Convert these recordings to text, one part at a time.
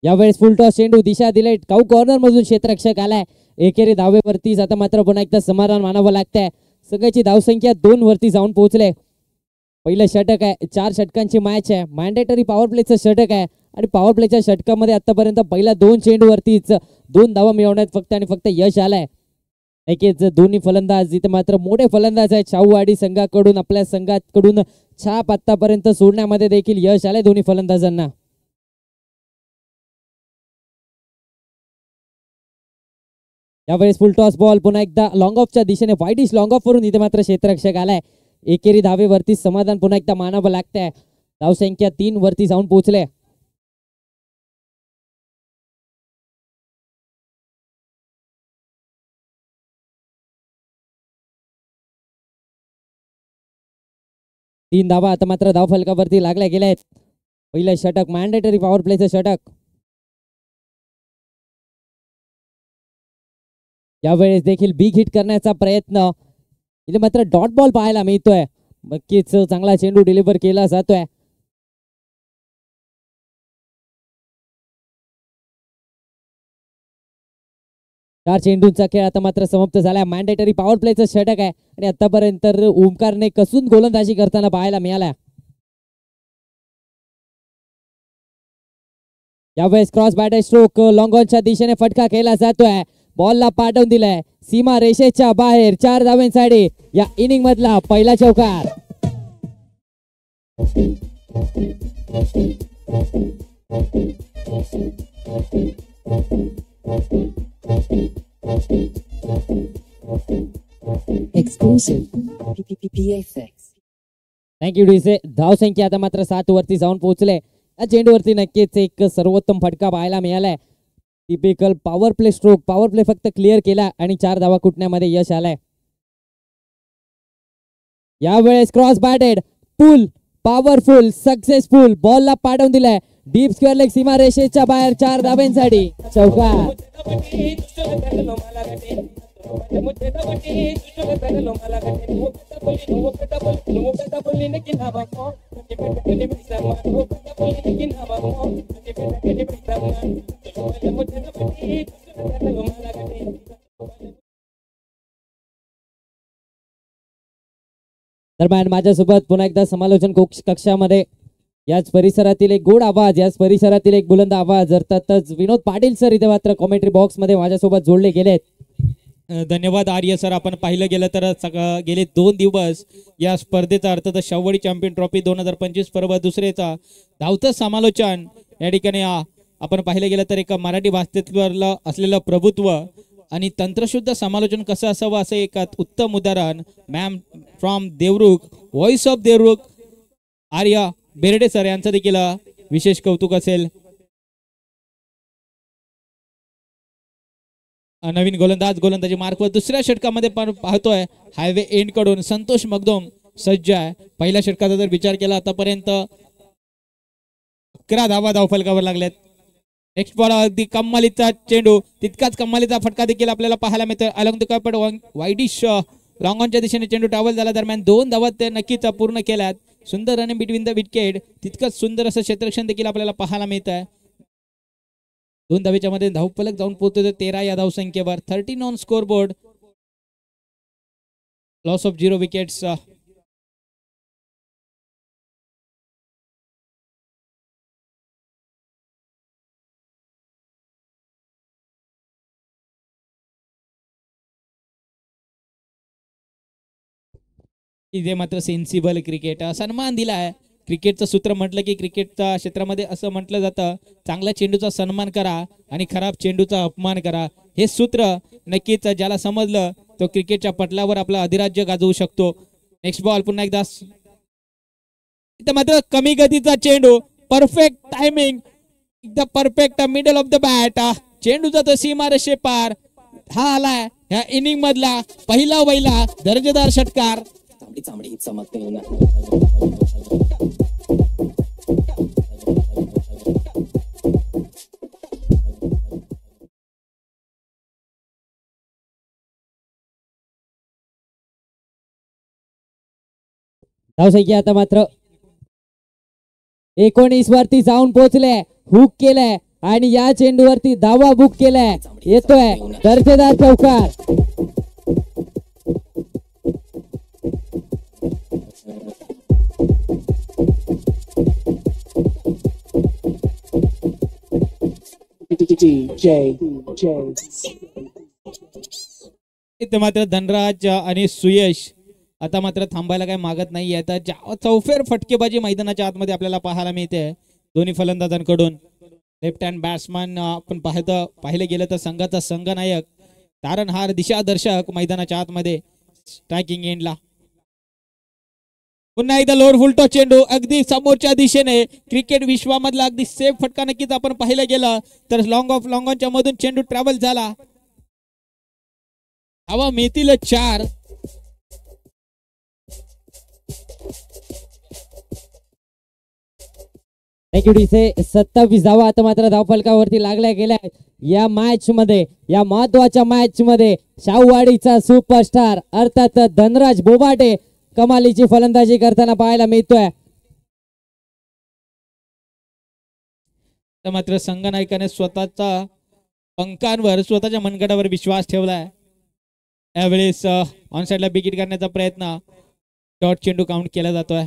यावेळेस full toss चेंडू दिशा दिले काऊ कॉर्नर मधून क्षेत्ररक्षक आलाय. एकेरी धावेवरती आता मात्र पुन्हा एकदा समाधान मानावं लागतंय. संघाची धावसंख्या 2 वरती जाऊन पोहोचले. पहिलं षटक आहे, 4 षटकांची मॅच आहे. मॅन्डेटरी पॉवर प्लेचं षटक आहे आणि पॉवर प्लेच्या षटकामध्ये आतापर्यंत पहिल्या 2 चेंडूवरतीच 2 धावा मिळवण्यात फक्त आणि फक्त यश आलंय. नक्कीच दोन्ही फलंदाज इथे मात्र मोठे फलंदाज आहेत. शाहूवाडी संघाकडून आपल्या संघाकडून छाप आतापर्यंत सोडण्यामध्ये देखील यश आलंय दोन्ही फलंदाजांना. यावेळेस फुल टॉस बॉल पुन्हा एकदा लॉंग ऑफच्या दिशेने वाईडिश लॉंग ऑफ वरून इथे मात्र क्षेत्ररक्षक आलाय. एकेरी धावेवरती समाधान पुन्हा एकदा मानावं लागतंय. धावसंख्या 3 वरती जाऊन पोहोचले. तीन धावा आता मात्र धाव फलकावरती लागल्या गेल्या आहेत. पहिलं षटक मॅन्डेटरी पॉवर प्लेचं षटक. यावेळेस देखील बिग हिट करण्याचा प्रयत्न इथे मात्र डॉट बॉल पाहायला मिळतोय. नक्कीच चांगला चेंडू डिलिव्हर केला जातोय. चार चेंडूंचा खेळ आता मात्र समाप्त झालाय. मॅन्डेटरी पॉवर प्लेचं षटक आहे आणि आतापर्यंत ओमकारने कसून गोलंदाजी करताना पाहायला मिळाला. यावेळेस क्रॉस बॅटर स्ट्रोक लॉंग ऑनच्या दिशेने फटका केला जातोय. बॉलला पाठवून दिलाय सीमा रेषेच्या बाहेर. 4 धावांसाठी या इनिंग मधला पहिला चौकार. थँक्यू डीसे. धावसंख्या आता मात्र 7 वरती जाऊन पोहोचले. या चेंडूवरती नक्कीच एक सर्वोत्तम फटका पाहायला मिळालाय. Typical power play stroke. Power play फक्त क्लिअर केला आणि 4 धावा कुटण्यामध्ये यश आलाय. यावेळेस क्रॉस बॅटेड पुल पॉवरफुल सक्सेसफुल. बॉलला पाठवून दिलाय डीप स्क्वेअर लेग सीमा रेषेच्या बाहेर. 4 धावांसाठी चौकार. दरम्यान माझ्यासोबत पुन्हा एकदा समालोचन कक्षामध्ये याच परिसरातील एक गोड आवाज, याच परिसरातील एक बुलंद आवाज अर्थातच विनोद पाटील सर इथे मात्र कॉमेंट्री बॉक्स मध्ये माझ्यासोबत जोडले गेलेत. धन्यवाद आर्य सर. आपण पाहिलं गेलं तर गेले 2 दिवस या स्पर्धेचा अर्थात शाहूवाडी चॅम्पियन ट्रॉफी 2025 पर्व दुसरेचा धावतं समालोचन या ठिकाणी आपण पाहिलं गेलं तर एक मराठी भाषेतलं असलेलं प्रभुत्व आणि तंत्रशुद्ध समालोचन कसं असावं असं एक उत्तम उदाहरण ma'am from Devrukh, voice of Devrukh Arya Berde sir यांचं देखील विशेष कौतुक असेल. नवीन गोलंदाजी मार्कवर दुसऱ्या षटकामध्ये पण पाहतोय हायवे एंड कडून संतोष मगदोम सज्ज आहे. पहिल्या षटकाचा जर विचार केला आतापर्यंत 11 धावा धावफलकावर लागल्यात. नेक्स्ट बॉल अगदी कमालीचा चेंडू, तितकाच कमालीचा फटका देखील आपल्याला पाहायला मिळतोय. Along the corner wideish long ऑनच्या दिशेने चेंडू टावल झाला. दरम्यान 2 धावा ते नक्कीच पूर्ण केल्यात. सुंदर रनिंग बिटवीन द विकेट. तितकंच सुंदर असं क्षेत्ररक्षण देखील आपल्याला पाहायला मिळत आहे. 2 धावेच्या मध्ये धावफलक जाऊन पोहोचतोय 13 या धावसंख्येवर. 13 on score board. Loss of 0 wickets. इथे मात्र सेन्सिबल क्रिकेट सन्मान दिला आहे. क्रिकेटचं सूत्र म्हटलं की क्रिकेटच्या क्षेत्रामध्ये असं म्हटलं जातं चांगल्या चेंडूचा सन्मान करा आणि खराब चेंडूचा अपमान करा. हे सूत्र नक्कीच ज्याला समजलं तो क्रिकेटच्या पटलावर आपला अधिराज्य गाजवू शकतो. नेक्स्ट बॉल पुन्हा एकदा इथं मात्र कमी गतीचा चेंडू, परफेक्ट टायमिंग, एकदम perfect middle of the bat. चेंडू जातो सीमारेषे पार. हा आलाय ह्या इनिंग मधला पहिला दर्जेदार षटकार. धावसंख्या आता मात्र 19 वरती जाऊन पोहोचले. हुक केलंय आणि या चेंडूवरती धावा बुक केलाय. येतोय दर्जेदार चौकार. इथे मात्र धनराज आणि सुयश आता मात्र थांबायला काही मागत नाही. आता चौफेर फटकेबाजी मैदानाच्या आतमध्ये आपल्याला पाहायला मिळते दोन्ही फलंदाजांकडून. लेफ्ट हँड बॅट्समन आपण पाहिलं गेलं तर संघाचा संघनायक, तारणहार, दिशादर्शक मैदानाच्या आतमध्ये स्ट्रायकिंग एंडला. पुन्हा एकदा लोअर फुलटॉस चेंडू अगदी समोरच्या दिशेने. क्रिकेट विश्वामधला अगदी सेफ फटका नक्कीच आपण पाहिलं गेलं तर लॉंग ऑफ लॉंग ऑनच्या मधून चेंडू ट्रॅव्हल झाला. हवा मिळतील 4. नेगेटिव्ह 27 धावा आता मात्र धावफलकावरती लागल्या गेल्या या मॅच मध्ये, या महत्वाच्या मॅच मध्ये. शाहूवाडीचा सुपरस्टार अर्थात धनराज बोबाटे कमालीची फलंदाजी करताना पाहायला मिळतोय. मात्र संघनायकाने स्वतःच्या पंखांवर, स्वतःच्या मनगटावर विश्वास ठेवलाय. यावेळेस ऑन साइडला बिगिट करण्याचा प्रयत्न, डॉट चेंडू काउंट केला जातोय.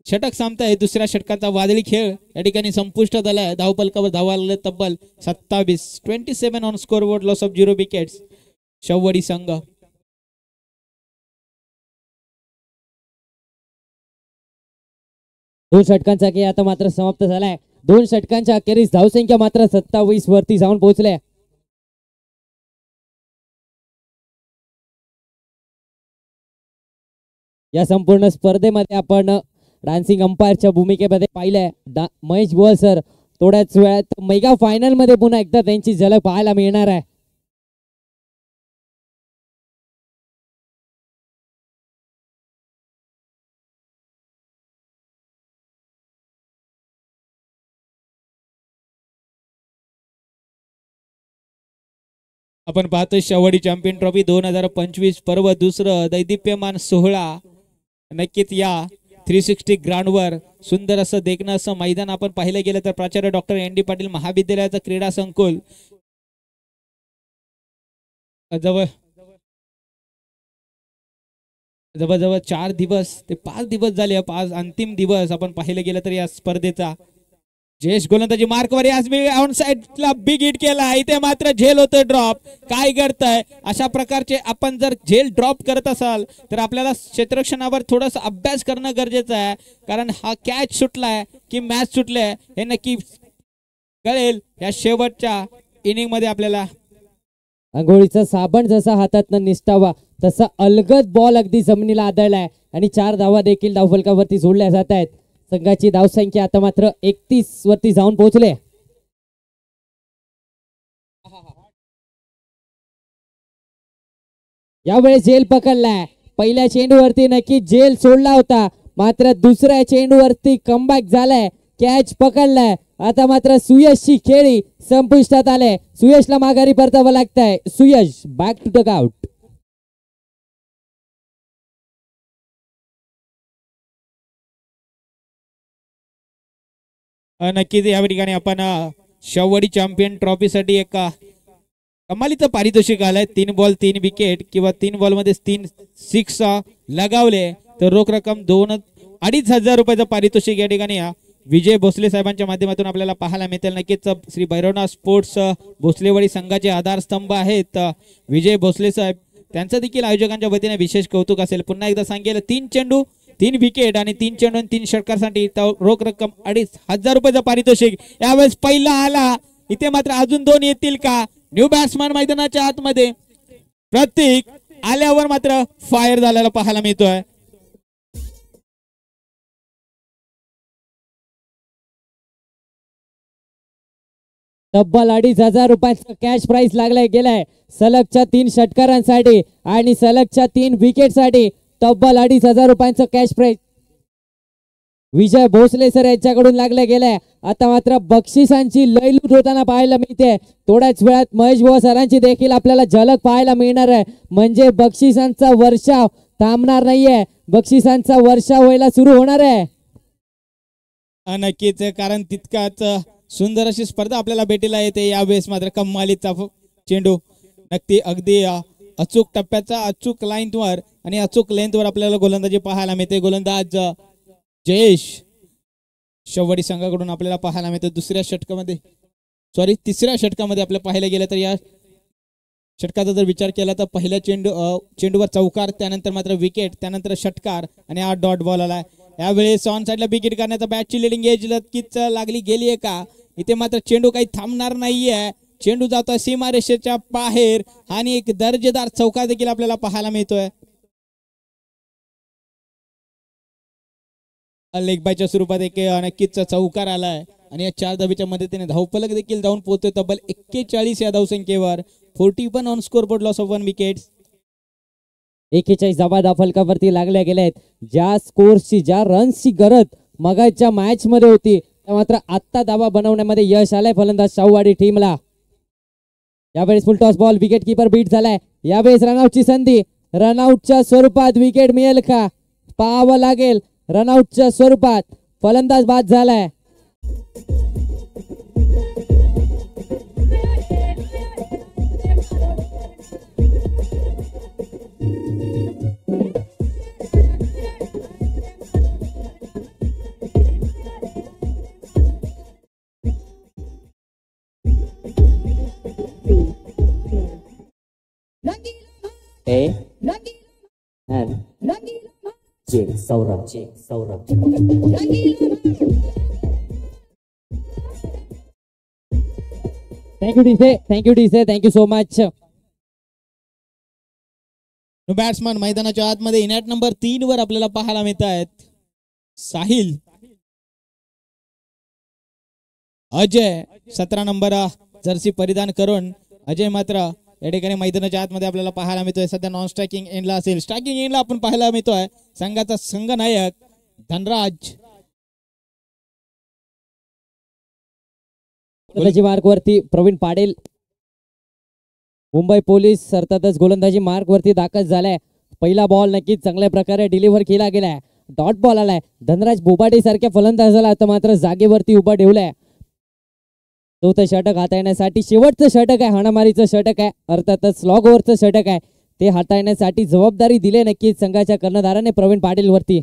षटक संपताय. दुसऱ्या षटकाचा वादळी खेळ या ठिकाणी संपुष्टात आलाय. धावफलकावर धावा लागले तब्बल 27. 27 on score board, loss of 0 wickets. Shahuwadi संघ. दोन षटकांचा खेळ आता मात्र समाप्त झालाय. 2 षटकांच्या अखेरीस धावसंख्या मात्र 27 वरती जाऊन पोहोचल्या. या संपूर्ण स्पर्धेमध्ये आपण डान्सिंग अंपायरच्या भूमिकेमध्ये पाहिलंय महेश बुवा सर. थोड्याच वेळात मेगा फायनल मध्ये पुन्हा एकदा त्यांची झलक पाहायला मिळणार आहे. आपण पाहतोय शाहूवाडी चॅम्पियन ट्रॉफी 2025 पर्व दुसरं दैदिप्यमान सोहळा. नक्कीच या 360 ग्राउंडवर सुंदर असं देखणं असं मैदान आपण पाहिलं गेलं तर प्राचार्य डॉक्टर एन डी पाटील महाविद्यालयाचं क्रीडा संकुल जवळजवळ 4 दिवस ते 5 दिवस झाले. 5 अंतिम दिवस आपण पाहिलं गेलं तर या स्पर्धेचा. जयेश गोलंदाजी मार्कवर आज ऑन साइडला बिग हिट केला. इथे मात्र झेल होतं ड्रॉप. काय करताय अशा प्रकारचे आपण जर झेल ड्रॉप करत असाल तर आपल्याला क्षेत्ररक्षणावर थोडासा अभ्यास करणं गरजेचं आहे. कारण हा कॅच सुटलाय की मॅच सुटलाय हे नक्की कळेल या शेवटच्या इनिंग मध्ये आपल्याला. अंघोळीचा साबण जसा हातातनं निसटावा तसा अलगद बॉल अगदी जमिनीला आदळलाय आणि 4 धावा देखील धावफलकावरती जोडल्या जात आहेत. संघाची धावसंख्या आता मात्र 31 वरती जाऊन पोहोचले. यावेळेस झेल पकडलाय. पहिल्या चेंडूवरती नक्की झेल सोडला होता, मात्र दुसऱ्या चेंडूवरती कमबॅक झालाय, कॅच पकडलाय. आता मात्र सुयशची खेळी संपुष्टात आले. सुयशला माघारी परतावं लागतंय. सुयश बॅक टू द आउट. नक्कीच या ठिकाणी आपण शाहूवाडी चॅम्पियन ट्रॉफी साठी एक कमालीचं पारितोषिक आलंय. 3 बॉल 3 विकेट किंवा 3 बॉल मध्ये 3 सिक्स लगावले तर रोख रक्कम 2,500 रुपयाचं पारितोषिक या ठिकाणी विजय भोसले साहेबांच्या माध्यमातून आपल्याला पाहायला मिळेल. नक्कीच श्री भैरवनाथ स्पोर्ट्स भोसलेवाडी संघाचे आधारस्तंभ आहेत विजय भोसले साहेब. त्यांचं देखील आयोजकांच्या वतीने विशेष कौतुक असेल. पुन्हा एकदा सांगेल 3 चेंडू 3 विकेट आणि 3 चेंडू 3 षटकांसाठी रोख रक्कम 2,500 रुपयाचं पारितोषिक. यावेळेस पहिला आला. इथे मात्र अजून 2 येतील का? न्यू बॅट्समॅन मैदानाच्या आतमध्ये प्रतीक आल्यावर मात्र फायर झालेला पाहायला मिळतोय. तब्बल 2,500 रुपयाचा कॅश प्राइस लागलाय गेलाय सलगच्या 3 षटकारांसाठी आणि सलगच्या 3 विकेटसाठी तब्बल 2,500 रुपयांचं कॅश प्राइस विजय भोसले सर यांच्याकडून लागलं गेलंय. आता मात्र बक्षिसांची लयलूट होताना पाहायला मिळते. थोड्याच वेळात महेश बुवा सरांची देखील आपल्याला झलक पाहायला मिळणार आहे. म्हणजे बक्षिसांचा वर्षाव थांबणार नाहीये, बक्षिसांचा वर्षाव व्हायला सुरू होणार आहे. नक्कीच, कारण तितकाच सुंदर अशी स्पर्धा आपल्याला भेटीला येते. यावेळेस मात्र कमालीचा चेंडू नक्की अगदी अचूक टप्प्याचा अचूक लाईनवर आणि अचूक लेंथवर आपल्याला गोलंदाजी पाहायला मिळते. गोलंदाज जयेश शेवडी संघाकडून आपल्याला पाहायला मिळते. तिसऱ्या षटकामध्ये आपल्याला पाहायला गेलं तर या षटकाचा जर विचार केला तर पहिल्या चेंडूवर चौकार, त्यानंतर मात्र विकेट, त्यानंतर षटकार आणि 8 डॉट बॉल आलाय. यावेळेस ऑन साइडला विकेट करण्याचा बॅटची लिडिंग एज नक्कीच लागली गेली आहे का? इथे मात्र चेंडू काही थांबणार नाहीये. चेंडू जातोय सीमारेषेच्या बाहेर आणि एक दर्जेदार चौकार देखील आपल्याला पाहायला मिळतोय. लेग बायच्या स्वरूपात एक नक्कीच चौकार आलाय आणि या 4 धाबीच्या मदतीने धावफलक देखील जाऊन पोहोचतोय तब्बल 41 या धावसंख्येवर. 41 on score board, loss of 1 wicket. 41 धावा धावफलकावरती लागल्या गेल्यात. ज्या स्कोरची ज्या रन्सची गरज मगाच्या मॅच मध्ये होती त्या मात्र आत्ता धावा बनवण्यामध्ये यश आलंय फलंदाज शाहूवाडी टीमला. यावेळेस full toss ball, wicket keeper beat झालाय. यावेळेस रनआउटची संधी, रनआउटच्या स्वरूपात विकेट मिळेल का पाहावं लागेल. रनआउटच्या स्वरूपात फलंदाज बाद झालाय. सौरभ थँक्यू डीसे थँक्यू सो मच. बॅट्समन मैदानाच्या आतमध्ये इनॅट नंबर 3 वर आपल्याला पाहायला मिळत आहेत. साहिल, अजय 17 नंबर जर्सी परिधान करून अजय मात्र या ठिकाणी मैदानाच्या आतमध्ये आपल्याला पाहायला मिळतोय. सध्या नॉन स्ट्रायकिंग एंडला असेल. स्ट्रायकिंग एंडला आपण पाहायला मिळतोय संघाचा संघनायक धनराज. मार्क वरती प्रवीण पाटील. मुंबई पोलीस अर्थातच गोलंदाजी मार्क वरती दाखल झालाय. पहिला बॉल नक्कीच चांगल्या प्रकारे डिलिव्हर केला गेलाय. डॉट बॉल आलाय. धनराज बोबाटे सारख्या फलंदाजाला आता मात्र जागेवरती उभा ठेवलाय. चौथं षटक हाताळण्यासाठी शेवटचं षटक आहे, हाणामारीचं षटक आहे, अर्थातच स्लॉग ओव्हरचं षटक आहे. ते हाताळण्यासाठी जबाबदारी दिली नक्कीच संघाच्या कर्णधाराने प्रवीण पाटील वरती.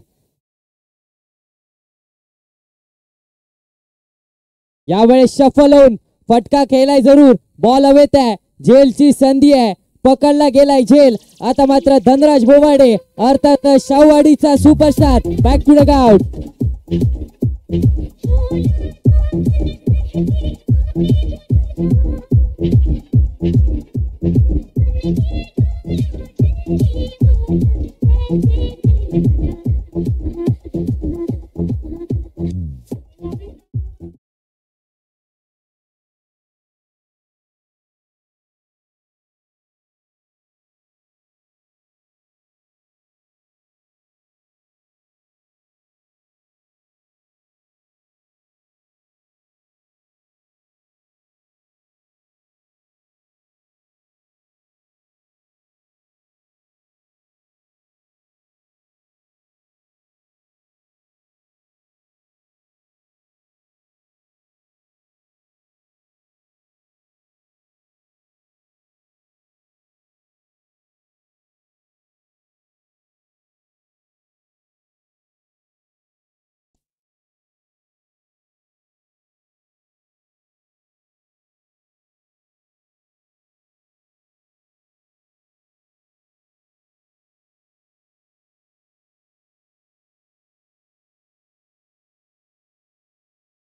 यावेळेस शफल होऊन फटका खेळलाय जरूर. बॉल हवेत आहे. झेलची संधी आहे. पकडला गेलाय झेल. आता मात्र धनराज बोवाडे अर्थात शाहूवाडीचा superstar back to the out.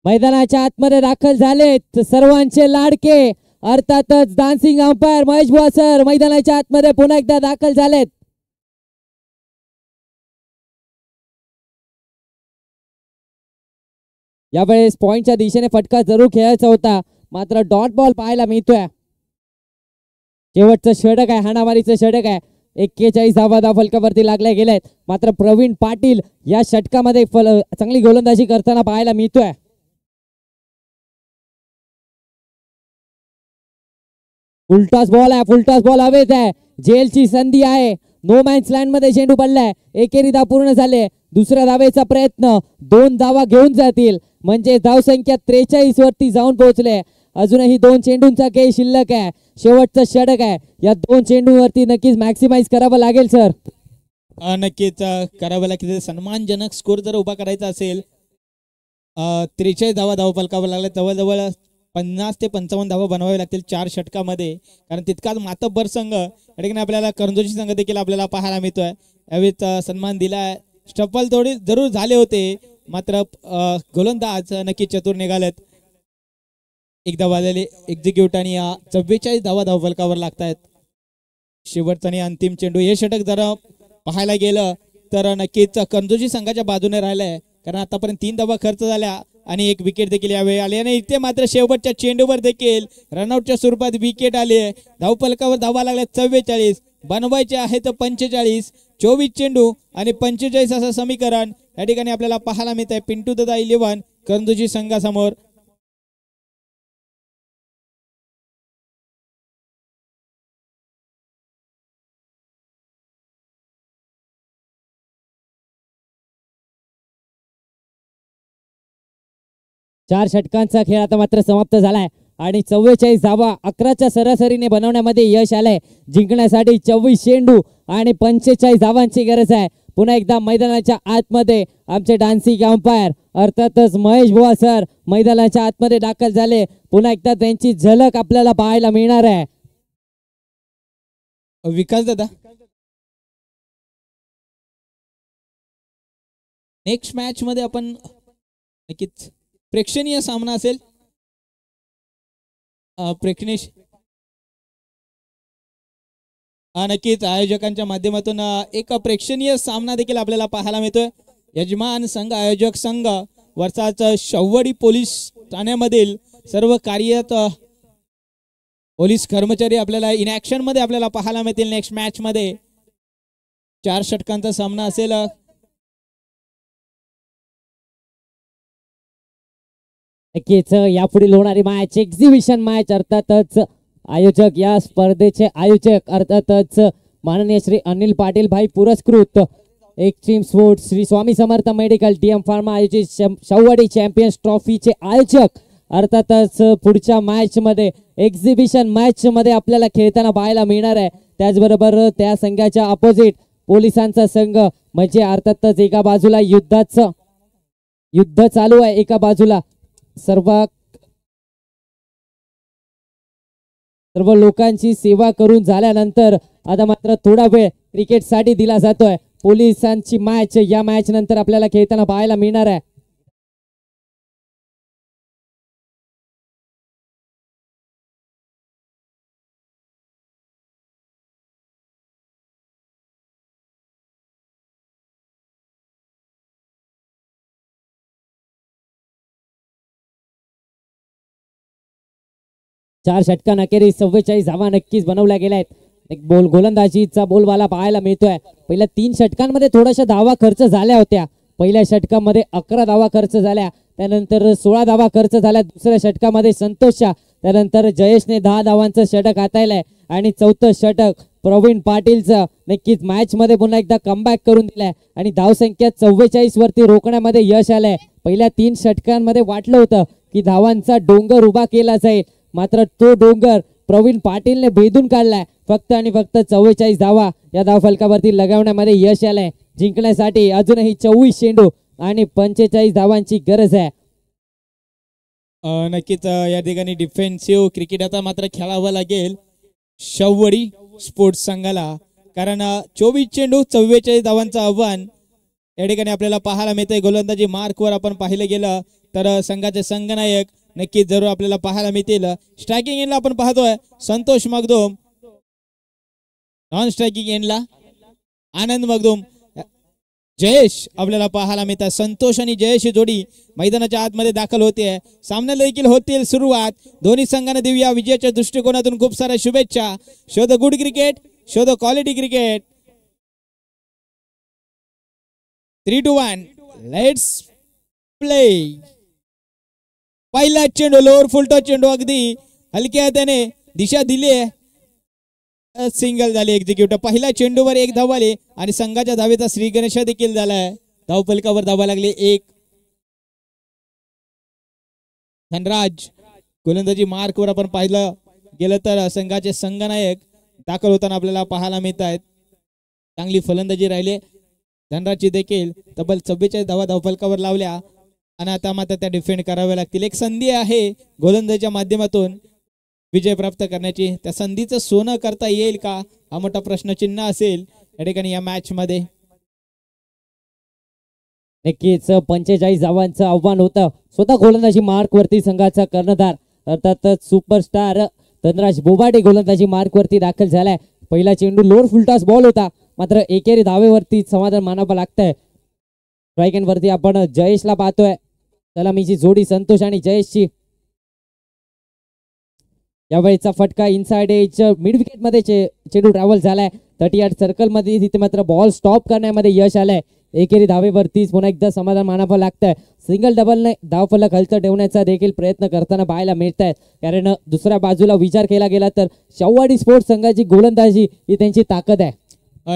मैदानाच्या आतमध्ये दाखल झालेत सर्वांचे लाडके अर्थातच डान्सिंग अंपायर महेश बुवा सर मैदानाच्या आतमध्ये पुन्हा एकदा दाखल झालेत. यावेळेस पॉइंटच्या दिशेने फटका जरूर खेळायचा होता, मात्र डॉट बॉल पाहायला मिळतोय. शेवटचं षटक आहे, हाणामारीचं षटक आहे. 41 धावा फलकावरती लागल्या गेल्यात, मात्र प्रवीण पाटील या षटकामध्ये चांगली गोलंदाजी करताना पाहायला मिळतोय. फुलटॉस बॉल आहे, फुलटॉस बॉल हवेत आहे. जेलची संधी आहे. नो मॅन्स लँड मध्ये चेंडू पडलाय. एकेरी धाव पूर्ण झाले. दुसऱ्या धावेचा प्रयत्न, 2 धावा घेऊन जातील. म्हणजे धावसंख्या 43 वरती जाऊन पोहोचले. अजूनही 2 चेंडूंचा खेळ शिल्लक आहे. शेवटचं षटक आहे. या 2 चेंडूंवरती नक्कीच मॅक्सिमाइज करावं लागेल सर. नक्कीच करावं लागेल. सन्मानजनक स्कोर जर उभा करायचा असेल 43 धावा धावफलकावर लागल्या. जवळजवळ 50 ते 55 धावा बनवावे लागतील 4 षटकामध्ये. कारण तितकाच मातब्बर संघ या ठिकाणी आपल्याला करंजोशी संघ देखील आपल्याला पाहायला मिळतोय. यावेळेस सन्मान दिलाय. स्टफल थोडी जरूर झाले होते मात्र गोलंदाज नक्की चतुर निघालेत. एकदा वाजले एक्झिक्यूट आणि 44 धावा धावफलकावर लागतायत. शेवटचा आणि अंतिम चेंडू. हे षटक जर पाहायला गेलं तर नक्कीच करंजोशी संघाच्या बाजूने राहिलाय. कारण आतापर्यंत 3 धावा खर्च झाल्या आणि 1 विकेट देखील यावेळी आली आणि इथे मात्र शेवटच्या चेंडूवर देखील रनआउटच्या स्वरूपात विकेट आली आहे. धावफलकावर धावा लागल्या 44, बनवायचे आहेत 45. 24 चेंडू आणि 45 असं समीकरण या ठिकाणी आपल्याला पाहायला मिळत आहे. पिंटू दादा 11 करंजोशी संघासमोर. चार षटकांचा खेळ आता मात्र समाप्त झालाय आणि 44 धावा 11च्या सरासरीने बनवण्यामध्ये यश आलंय. जिंकण्यासाठी 24 चेंडू आणि 45 धावांची गरज आहे. पुन्हा एकदा मैदानाच्या आतमध्ये आमचे डान्सिंग अंपायर अर्थातच महेश बुवा सर मैदानाच्या आतमध्ये दाखल झाले. पुन्हा एकदा त्यांची झलक आपल्याला पाहायला मिळणार आहे. विकास दादा, नेक्स्ट मॅच मध्ये आपण नक्कीच प्रेक्षणीय सामना असेल. नक्कीच आयोजकांच्या माध्यमातून एक प्रेक्षणीय सामना देखील आपल्याला पाहायला मिळतोय. यजमान संघ आयोजक संघ वर्षाच शव्वडी पोलीस ठाण्यामधील सर्व कार्यरत पोलीस कर्मचारी आपल्याला इन ऍक्शन मध्ये आपल्याला पाहायला मिळतील. नेक्स्ट मॅच मध्ये 4 षटकांचा सामना असेल. नक्कीच यापुढील होणारी मॅच एक्झिबिशन मॅच. अर्थातच आयोजक या स्पर्धेचे आयोजक अर्थातच माननीय श्री अनिल पाटील भाई पुरस्कृत extreme sports Shri Swami Samarth medical TM pharma आयोजित शव्वडी चॅम्पियन्स ट्रॉफीचे आयोजक अर्थातच पुढच्या मॅच मध्ये एक्झिबिशन मॅच मध्ये आपल्याला खेळताना पाहायला मिळणार आहे. त्याचबरोबर त्या संघाच्या अपोजिट पोलिसांचा संघ म्हणजे अर्थातच एका बाजूला युद्ध चालू आहे, एका बाजूला सर्व लोकांची सेवा करून झाल्यानंतर आता मात्र थोडा वेळ क्रिकेटसाठी दिला जातोय. पोलिसांची मॅच या मॅच नंतर आपल्याला खेळताना पाहायला मिळणार आहे. चार षटकां अखेरीस 44 धावा नक्कीच बनवल्या गेल्या आहेत. एक गोलंदाजीचा बोलबाला पाहायला मिळतोय. पहिल्या 3 षटकांमध्ये थोड्याशा धावा खर्च झाल्या होत्या. पहिल्या षटकामध्ये 11 धावा खर्च झाल्या, त्यानंतर 16 धावा खर्च झाल्या दुसऱ्या षटकामध्ये संतोषच्या, त्यानंतर जयेशने 10 धावांचं षटक हाताळलंय आणि 4थं षटक प्रवीण पाटीलचं नक्कीच मॅच मध्ये पुन्हा एकदा कमबॅक करून दिलाय आणि धावसंख्या 44 वरती रोखण्यामध्ये यश आलंय. पहिल्या 3 षटकांमध्ये वाटलं होतं की धावांचा डोंगर उभा केला जाईल, मात्र तो डोंगर प्रवीण पाटीलने भेदून काढलाय. फक्त आणि फक्त 44 धावा या धावफलकावरती लगावण्यामध्ये यश आलंय. जिंकण्यासाठी अजूनही 24 चेंडू आणि 45 धावांची गरज आहे. नक्कीच या ठिकाणी डिफेन्सिव्ह क्रिकेट आता मात्र खेळावं लागेल शव्वडी स्पोर्ट्स संघाला, कारण 24 चेंडू 44 धावांचं आव्हान या ठिकाणी आपल्याला पाहायला मिळतंय. गोलंदाजी मार्कवर आपण पाहिलं गेलं तर संघाचे संघनायक नक्कीच जरूर आपल्याला पाहायला मिळतील. स्ट्रायकिंग एंडला आपण पाहतोय संतोष मगदूम, नॉन स्ट्रायकिंग एंडला आनंद मगदूम, जयेश आपल्याला पाहायला मिळतात. संतोष आणि जयेश ही जोडी मैदानाच्या आतमध्ये दाखल होते. सामन्याला देखील होतील सुरुवात. दोन्ही संघांना देऊया विजयाच्या दृष्टिकोनातून खूप साऱ्या शुभेच्छा. Show the good cricket, show the quality cricket. 3 to 1 let's play. पहिला चेंडू लोअर फुलटॉस चेंडू अगदी हलक्या हाताने दिशा दिली आहे, सिंगल झाले एक्झिक्यूट. पहिल्या चेंडूवर 1 धाव आली आणि संघाच्या धावेचा श्री गणेश देखील झालाय. धावफलकावर धावा लागली 1. धनराज गोलंदाजी मार्कवर आपण पाहिलं गेलं तर संघाचे संघनायक दाखल होताना आपल्याला पाहायला मिळत आहेत. चांगली फलंदाजी राहिली धनराजची देखील. तब्बल 44 धावा धावफलकावर लावल्या आणि आता मात्र त्या डिफेंड कराव्या लागतील. एक संधी आहे गोलंदाजीच्या माध्यमातून विजय प्राप्त करण्याची. त्या संधीचं सोनं करता येईल का हा मोठा प्रश्नचिन्ह असेल या ठिकाणी या मॅच मध्ये. नक्कीच 45 धावांचं आव्हान होतं. स्वतः गोलंदाजी मार्क वरती संघाचा कर्णधार अर्थातच सुपरस्टार धनराज बोबाडे गोलंदाजी मार्क वरती दाखल झालाय. पहिला चेंडू लोअर फुलटॉस बॉल होता मात्र एकेरी धावेवरती समाधान मानावं लागतंय. स्ट्राईक एंड वरती आपण जयेशला पाहतोय. सलामीची जोडी संतोष आणि जयेशची. यावेळीचा फटका इनसाइड एज मिड विकेट मध्ये चेंडू ट्रॅव्हल झालाय. 38 सर्कल मध्ये तिथे मात्र बॉल स्टॉप करण्यामध्ये यश आलंय. एकेरी धावेवरतीच पुन्हा एकदा समाधान मानावं लागतंय. सिंगल डबलने धावफलक हलतं ठेवण्याचा देखील प्रयत्न करताना पाहायला मिळत आहेत. कारण दुसऱ्या बाजूला विचार केला गेला तर शाहूवाडी स्पोर्ट्स संघाची गोलंदाजी ही त्यांची ताकद आहे.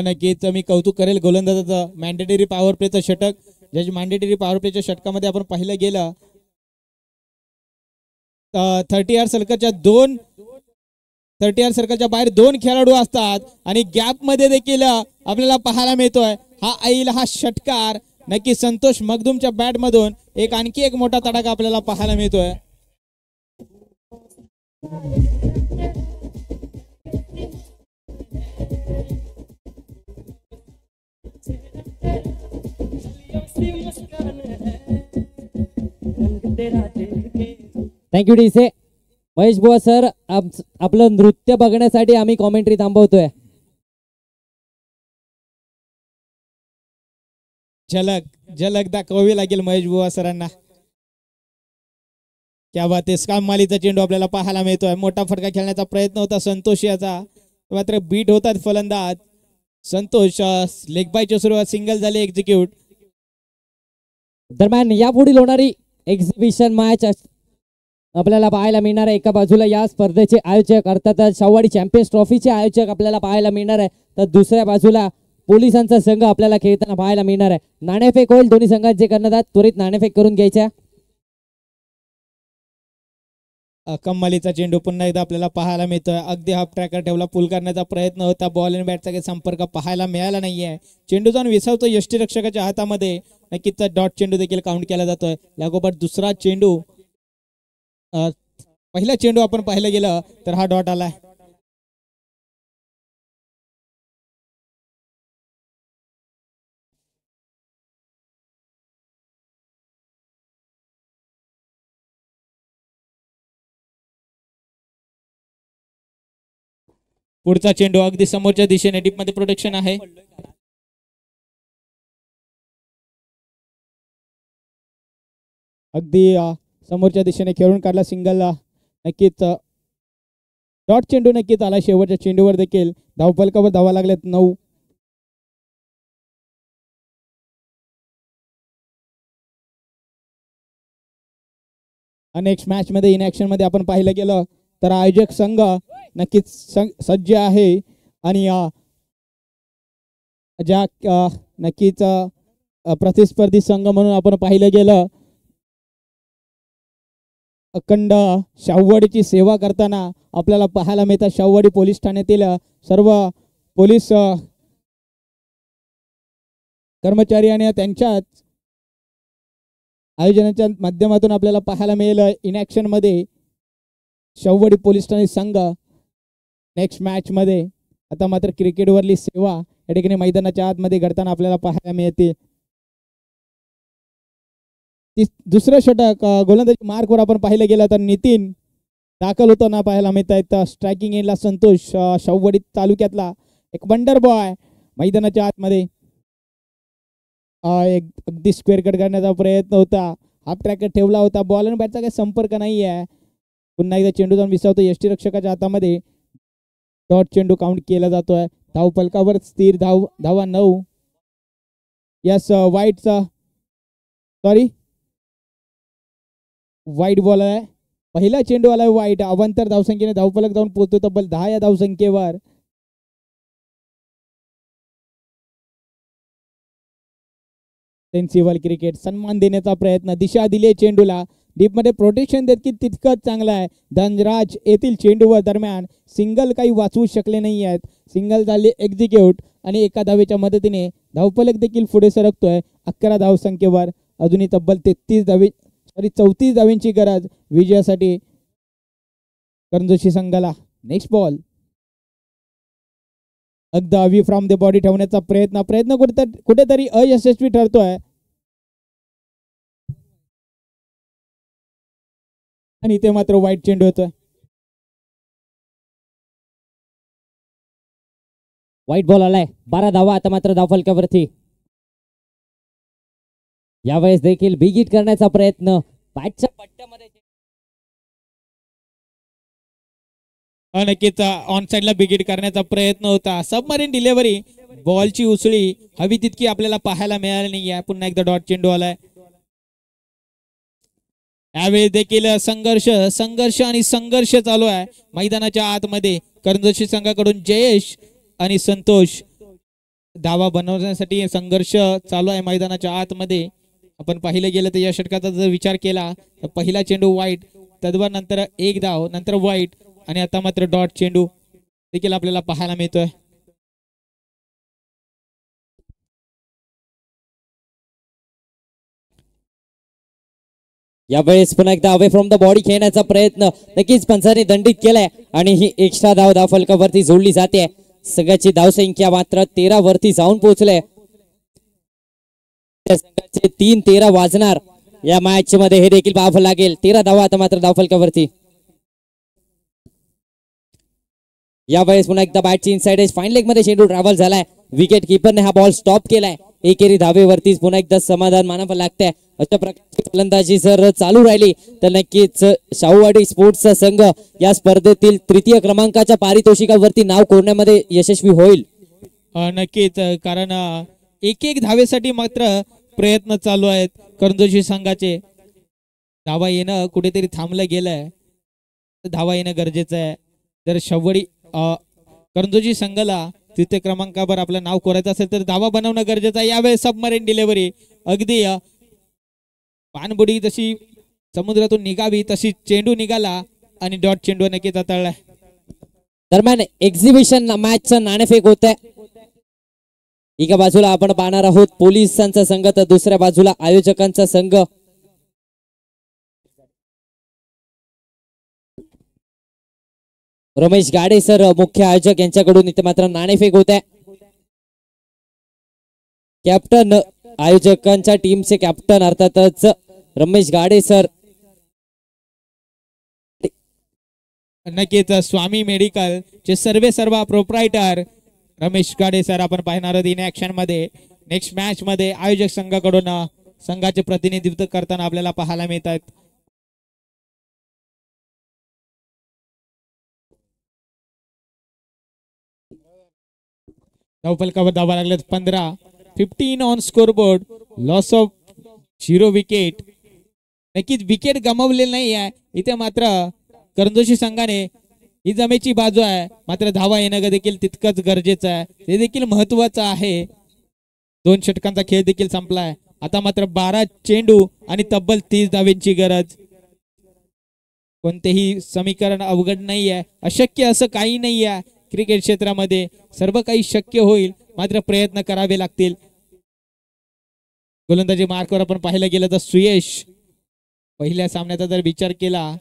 नक्कीच मी कौतुक करेल गोलंदाजाचं. मॅन्डेटरी पॉवर प्लेचं षटक ज्याची मॅन्डेटरी पॉवर प्लेच्या षटकामध्ये आपण पाहिलं गेलं 38 सर्कलच्या बाहेर 2 खेळाडू असतात आणि गॅप मध्ये देखील आपल्याला पाहायला मिळतोय हा ऐल हा षटकार. नक्की संतोष मगदुमच्या बॅट मधून आणखी एक मोठा तडाखा आपल्याला पाहायला मिळतोय. थँक्यू डीसे. महेश बुवा सर आपलं नृत्य बघण्यासाठी आम्ही कॉमेंट्री थांबवतोय. झलक दाखवावी लागेल महेश बुवा सरांना. क्या बात आहे. स्काम मालीचा चेंडू आपल्याला पाहायला मिळतोय. मोठा फटका खेळण्याचा प्रयत्न होता संतोष याचा मात्र बीट होतात फलंदाज. संतोष लेग बायच्या सुरुवात सिंगल झाले एक्झिक्यूट. दरम्यान यापुढील होणारी एक्झिबिशन मॅच आपल्याला पाहायला मिळणार आहे. एका बाजूला या स्पर्धेचे आयोजक अर्थात शाहूवाडी चॅम्पियन्स ट्रॉफीचे आयोजक आपल्याला पाहायला मिळणार आहे तर दुसऱ्या बाजूला पोलिसांचा संघ आपल्याला खेळताना पाहायला मिळणार आहे. नाणेफेक होईल. दोन्ही संघांचे कर्णधार त्वरित नाणेफेक करून घ्यायच्या. कम्मालीचा चेंडू पुन्हा एकदा आपल्याला पाहायला मिळतोय. अगदी हाफ ट्रॅकर ठेवला. पुल करण्याचा प्रयत्न होता. बॉल आणि बॅटचा काही संपर्क पाहायला मिळाला नाहीये. चेंडू जाऊन विसावतो यष्टीरक्षकाच्या हातामध्ये. नक्कीच डॉट चेंडू देखील काउंट केला जातोय. लागोपाठ दुसरा चेंडू. पहिला चेंडू आपण पाहिलं गेलं तर हा डॉट आलाय. पुढचा चेंडू अगदी समोरच्या दिशेने डीप मध्ये प्रोटेक्शन आहे. अगदी समोरच्या दिशेने खेळून काढला सिंगल. नक्कीच डॉट चेंडू नक्कीच आला. शेवटच्या चेंडूवर देखील धावफलकावर धावा लागल्यात 9. नेक्स्ट मॅच मध्ये इन ऍक्शन मध्ये आपण पाहिलं गेलं तर आयोजक संघ नक्कीच सज्ज आहे आणि ज्या नक्कीच प्रतिस्पर्धी संघ म्हणून आपण पाहिलं गेलं अखंड शाहूवाडीची सेवा करताना आपल्याला पाहायला मिळतात. शाहूवाडी पोलीस ठाण्यातील सर्व पोलीस कर्मचारी आणि त्यांच्याच आयोजनाच्या माध्यमातून आपल्याला पाहायला मिळेल इन ऍक्शन मध्ये शाहूवाडी पोलीस ठाणे संघ नेक्स्ट मॅच मध्ये. आता मात्र क्रिकेटवरली सेवा या ठिकाणी मैदानाच्या आतमध्ये घडताना आपल्याला पाहायला मिळते. दुसरं षटक गोलंदाजी मार्कवर आपण पाहिलं गेलं तर नितीन दाखल होताना पाहायला मिळत आहेत. स्ट्रायकिंग एंडला संतोष शाहूवाडी तालुक्यातला एक वंडर बॉय मैदानाच्या आतमध्ये. एक अगदी स्क्वेअर कट करण्याचा प्रयत्न होता. हाफ ट्रॅकर ठेवला होता. बॉल आणि बॅटचा काही संपर्क नाही आहे. पुन्हा एकदा चेंडू जाऊन विसावतो यष्टीरक्षकाच्या हातामध्ये. डॉट चेंडू काउंट केला जातोय. धाव फलकावर स्थिर. धावा 9. यस वाईटचा वाईट बॉल आहे. पहिला चेंडू आलाय वाईट. अवांतर धावसंख्येने धावफलक जाऊन पोहोचतो तब्बल 10 या धावसंख्येवर. सेन्सिबल क्रिकेट सन्मान देण्याचा प्रयत्न. दिशा दिली चेंडूला. डीपमध्ये प्रोटेक्शन देखील तितकंच चांगलं आहे. धनराज येथील चेंडूवर दरम्यान सिंगल काही वाचवू शकले नाही आहेत. सिंगल झाले एक्झिक्यूट आणि एका धावेच्या मदतीने धावफलक देखील पुढे सरकतोय 11 धावसंख्येवर. अजूनही तब्बल 34 धावेंची गरज विजयासाठी करंजोशी संघाला. नेक्स्ट बॉल अगदा अवी फ्रॉम द बॉडी ठेवण्याचा प्रयत्न कुठेतरी अयशस्वी ठरतोय आणि इथे मात्र वाईट चेंडू होतोय. वाईट बॉल आलाय. 12 धावा आता मात्र धावफलकावरती. यावेळेस देखील बिग हिट करण्याचा प्रयत्न बॅटच्या पट्ट्यामध्ये. नक्कीच ऑन साइडला बिगिट करण्याचा प्रयत्न होता. सबमरीन डिलिव्हरी बॉलची उसळी हवी तितकी आपल्याला पाहायला मिळाली नाही आहे. पुन्हा एकदा डॉट चेंडू आलाय. यावेळी देखील संघर्ष चालू आहे मैदानाच्या आतमध्ये. करंजोशी संघाकडून जयेश आणि संतोष धावा बनवण्यासाठी संघर्ष चालू आहे मैदानाच्या आतमध्ये. आपण पाहिलं गेलं तर या षटकाचा जर विचार केला तर पहिला चेंडू वाईट, तद्वार एक धाव, नंतर वाईट आणि आता मात्र डॉट चेंडू देखील आपल्याला पाहायला मिळतोय. यावेळेस पुन्हा एकदा अवे फ्रॉम द बॉडी खेळण्याचा प्रयत्न नक्कीच पंचाने दंडित केलाय आणि ही एक्स्ट्रा धाव धावफलकावरती जोडली जाते. सगळ्याची धावसंख्या मात्र 13 वरती जाऊन पोहोचले. 3-13 वाजणार या मॅच मध्ये हे देखील पाहावं लागेल. 13 धावा आता मात्र धावफलकावरती. यावेळेस पुन्हा एकदा बॅटची इनसाइड एज फाईन लेग मध्ये चेंडू ट्रॅव्हल झालाय. विकेट किपरने हा बॉल स्टॉप केलाय. एकेरी धावेवरतीच पुन्हा एकदा समाधान मानावं लागतंय. अशा प्रकारची फलंदाजी जर चालू राहिली तर नक्कीच शाहूवाडी स्पोर्ट्सचा संघ या स्पर्धेतील 3य क्रमांकाच्या पारितोषिकावरती नाव कोरण्यामध्ये यशस्वी होईल. नक्कीच, कारण एक धावेसाठी मात्र प्रयत्न चालू आहेत करंजोशी संघाचे. धावा येणं कुठेतरी थांबलं गेलंय. धावा येणं गरजेचं आहे. जर शाहूवाडी करंजोशी संघाला 3य क्रमांकावर आपलं नाव कोरायचं असेल तर धावा बनवणं गरजेचं आहे. यावेळेस सबमरीन डिलिव्हरी अगदी पाणबुडी जशी समुद्रातून निघावी तशी चेंडू निघाला आणि डॉट चेंडू नक्कीच हाताळलाय. दरम्यान एक्झिबिशन मॅचचं नाणेफेक होत आहे. एका बाजूला आपण पाहणार आहोत पोलिसांचा संघ तर दुसऱ्या बाजूला आयोजकांचा संघ. रमेश गाडे सर मुख्य आयोजक यांच्याकडून इथे मात्र नाणेफेक होत आहे. कॅप्टन आयोजकांच्या टीमचे कॅप्टन अर्थातच रमेश गाडे सर. नक्कीच स्वामी मेडिकल चे सर्व प्रोप्रायटर रमेश गाडे सर आपण पाहणार आहोत इन ऍक्शन मध्ये. नेक्स्ट मॅच मध्ये आयोजक संघाकडून संघाचे प्रतिनिधित्व करताना आपल्याला पाहायला मिळत आहेत. धावफलकावर धावा लागल्यात 15. 15 on scoreboard. Loss of 0 wicket. नक्कीच विकेट गमावलेली नाही आहे इथे. मात्र करंजोशी संघाने ही जमेची बाजू आहे. मात्र धावा येणं देखील तितकंच गरजेचं आहे. ते देखील महत्वाचं आहे. 2 षटकांचा खेळ देखील संपलाय. आता मात्र 12 चेंडू आणि तब्बल 30 धावेंची गरज. कोणतेही समीकरण अवघड नाही आहे. अशक्य असं काही नाही आहे क्रिकेट क्षेत्रामध्ये. सर्व काही शक्य होईल, मात्र प्रयत्न करावे लागतील. गोलंदाजी मार्कवर आपण पाहिलं गेलं तर सुयश पहिल्या सामन्याचा जर विचार केला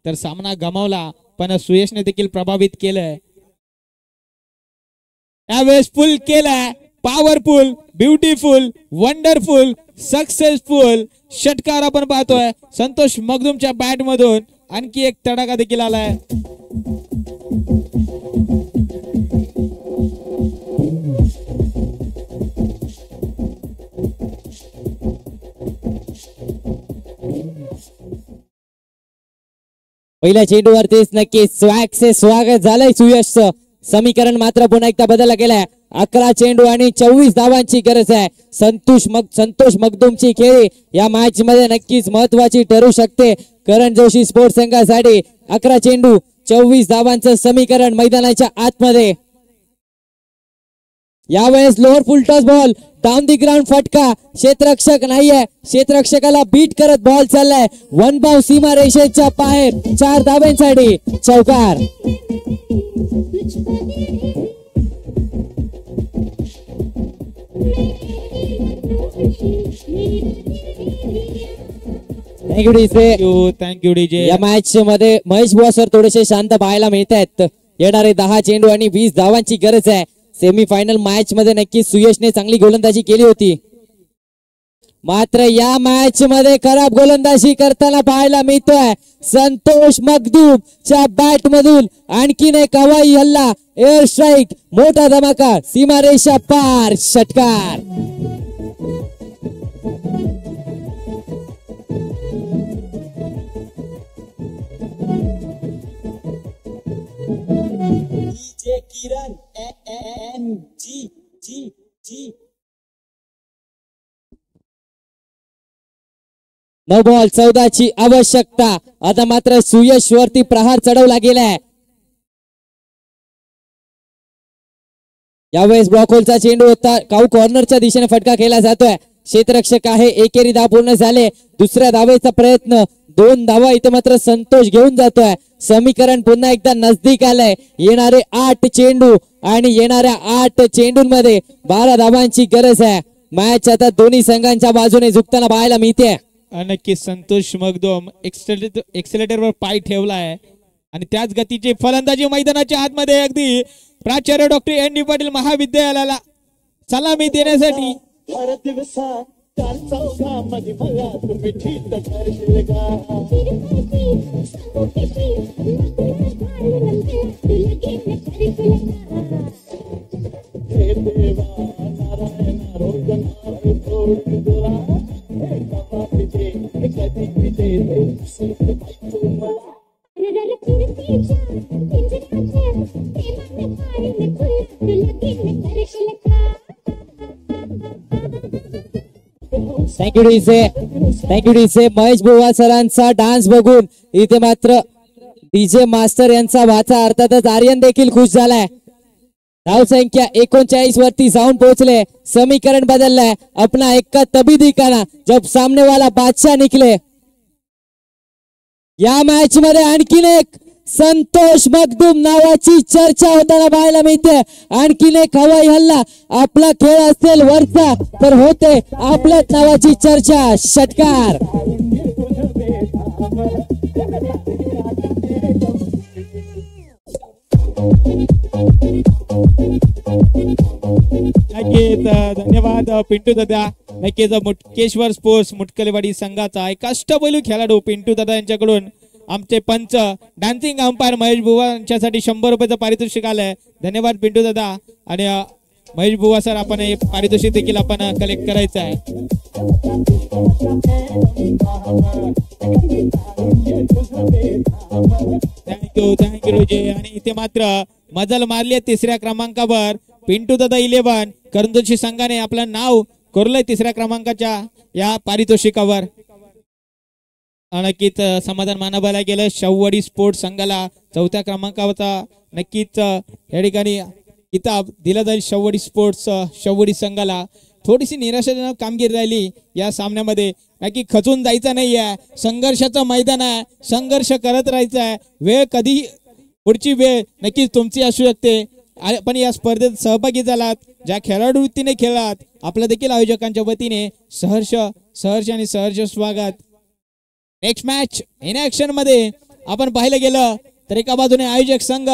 तर सामना गमावला, पण सुयशने देखील प्रभावित केलंय. यावेळेस फुल केलाय. पॉवरफुल, ब्युटिफुल, वंडरफुल, सक्सेसफुल षटकार आपण पाहतोय संतोष मगदुमच्या बॅट मधून. आणखी एक तडाखा देखील आलाय. पहिल्या चेंडूवरतीच नक्की स्वॅगचे स्वागत झालंय सुयशचं. समीकरण मात्र पुन्हा एकदा बदलला गेलाय. 11 चेंडू आणि 24 धावांची गरज आहे. संतोष मगदुमची खेळी या मॅच मध्ये नक्कीच महत्वाची ठरू शकते. करण जोशी स्पोर्ट्स संघासाठी 11 चेंडू 24 धावांचं समीकरण मैदानाच्या आतमध्ये. यावेळेस lower full toss ball down the ground फटका. क्षेत्ररक्षक नाहीये, क्षेत्ररक्षकाला बीट करत बॉल चाललाय. वन बाउंस सीमा रेषेच्या बाहेर. 4 धाब्यांसाठी चौकार. Thank you DJ. या मॅच मध्ये महेश बुवा सर थोडेसे शांत पाहायला मिळत आहेत. येणारे 10 चेंडू आणि 20 धावांची गरज आहे. सेमीफायनल मॅच मध्ये नक्की सुयशने चांगली गोलंदाजी केली होती, मात्र या मॅच मध्ये खराब गोलंदाजी करताना पाहायला मिळतोय. संतोष मगदूम च्या बॅट मधून आणखीन एक हवाई हल्ला, एअर स्ट्राईक, मोठा धमाका, सीमारेषा पार, षटकार. किरण जी 9 बॉल 14 ची आवश्यकता. आता मात्र सुयश वरती प्रहार चढवला गेलाय. यावेळेस ब्लॉक होलचा चेंडू होता, काऊ कॉर्नरच्या दिशेने फटका केला जातोय. क्षेत्ररक्षक आहे, एकेरी धाव पूर्ण झाले. दुसऱ्या धावेचा प्रयत्न, 2 धावा इथे मात्र संतोष घेऊन जातोय. समीकरण पुन्हा एकदा नजदीक आलंय. येणारे 8 चेंडू आणि येणाऱ्या 8 चेंडूंमध्ये 12 धावांची गरज आहे. मॅच आता दोन्ही संघांच्या बाजूने झुकताना पाहायला मिळते. नक्की संतोष मगदूम एक्सेलेटरवर पाय ठेवलाय आणि त्याच गतीची फलंदाजी मैदानाच्या आतमध्ये अगदी प्राचार्य डॉक्टर एन डी पाटील महाविद्यालयाला सलामी देण्यासाठी. हर दिवसा 414 मध्ये मला तुम्ही ठीक करशील का. हे देवा नारायण रोगन सोडून तुला हे कवा तुझे कधी तुझे सुख पाहिजे मला. Thank you DJ. महेश बुवा सरांचा डान्स बघून इथे मात्र डीजे मास्टर यांचा वाचा अर्थातच आर्यन देखील खुश झालाय. धाव संख्या 39 वरती जाऊन पोहोचले. समीकरण बदललाय. अपना एक का तभी दिखाना जब सामने वाला बादशाह निकले. या मॅच मध्ये आणखीन एक संतोष मगदूम नावाची चर्चा होताना पाहायला मिळते. आणखीन एक हवाई हल्ला. आपला खेळ असेल वरचा तर होते आपल्याच नावाची चर्चा, षटकार. नक्कीच धन्यवाद पिंटू दादा. नक्कीच मुटकेश्वर स्पोर्ट्स मुटकलेवाडी संघाचा एक अष्टपैलू खेळाडू पिंटू दादा यांच्याकडून आमचे पंच डान्सिंग अंपायर महेश बुवा यांच्यासाठी 100 रुपयाचं पारितोषिक आलंय. धन्यवाद पिंटू दादा. आणि महेश बुवा सर, आपण हे पारितोषिक देखील आपण कलेक्ट करायचं आहे. थँक्यू रोजे. आणि इथे मात्र मजल मारली आहे 3ऱ्या क्रमांकावर पिंटू दादा 11 करंदोशी संघाने आपलं नाव कोरलंय 3ऱ्या क्रमांकाच्या या पारितोषिकावर. नक्कीच समाधान मानायला गेलं. शववाडी स्पोर्ट्स संघाला 4थ्या क्रमांकावरचा नक्कीच या ठिकाणी किताब दिला जाईल. शववाडी संघाला थोडीशी निराशाजनक कामगिरी राहिली या सामन्यामध्ये. नक्की खचून जायचं नाहीये, संघर्षाचं मैदान आहे, संघर्ष करत राहायचं आहे. वेळ कधी पुढची वेळ नक्कीच तुमची असू शकते. पण या स्पर्धेत सहभागी झालात, ज्या खेळाडू वृत्तीने खेळलात, आपल्या देखील आयोजकांच्या वतीने सहर्ष आणि सहर्ष स्वागत. नेक्स्ट मॅच इन ऍक्शन मध्ये आपण पाहिलं गेलं तर एका बाजूने आयोजक संघ